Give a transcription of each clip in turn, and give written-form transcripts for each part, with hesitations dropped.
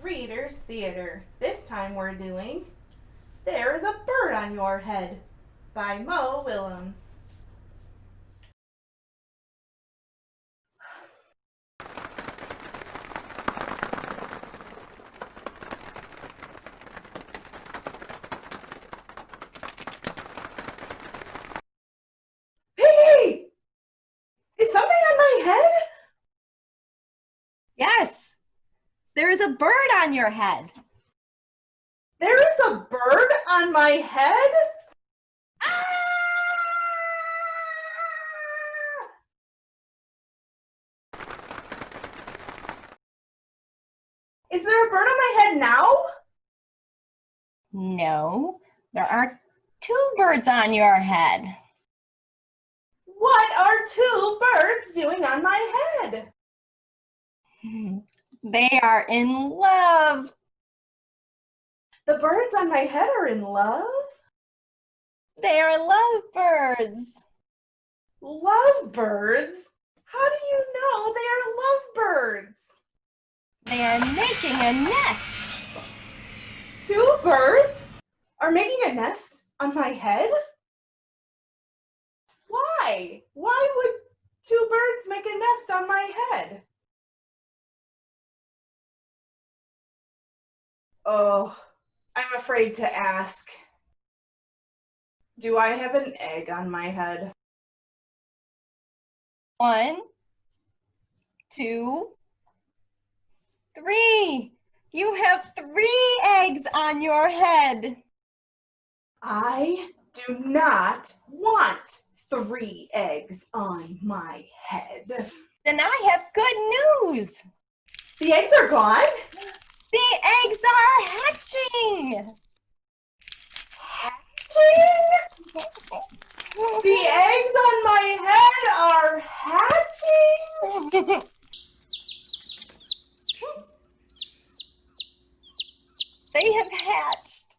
Reader's Theater. This time we're doing There is a Bird on Your Head by Mo Willems. Piggie! Is something on my head? Yes, there is a bird on your head. There is a bird on my head? Ah! Is there a bird on my head now? No, there are two birds on your head. What are two birds doing on my head? They are in love. The birds on my head are in love? They are lovebirds. Lovebirds? How do you know they are lovebirds? They are making a nest. Two birds are making a nest on my head? Why? Why would two birds make a nest on my head? Oh, I'm afraid to ask. Do I have an egg on my head? 1, 2, 3. You have 3 eggs on your head. I do not want 3 eggs on my head. Then I have good news. The eggs are gone? The eggs are hatching. Hatching? The eggs on my head are hatching? They have hatched.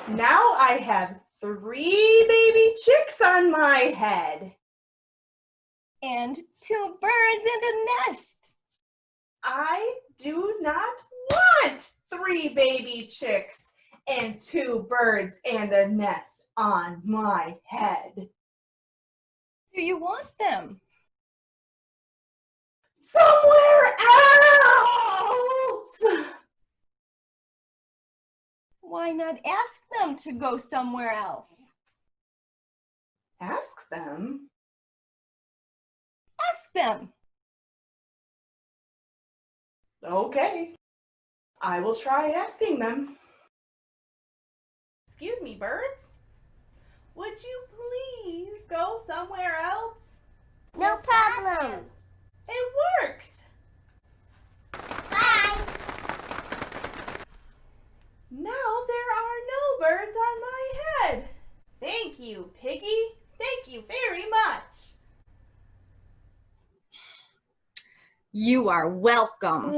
Now I have 3 baby chicks on my head. And 2 birds and a nest. I do not want 3 baby chicks and 2 birds and a nest on my head. Do you want them? Somewhere else! Why not ask them to go somewhere else? Ask them? Ask them. Okay, I will try asking them. Excuse me, birds? Would you please go somewhere else? No problem. It worked! Bye. Now there are no birds on my head. Thank you, Piggie. Thank you very much. You are welcome.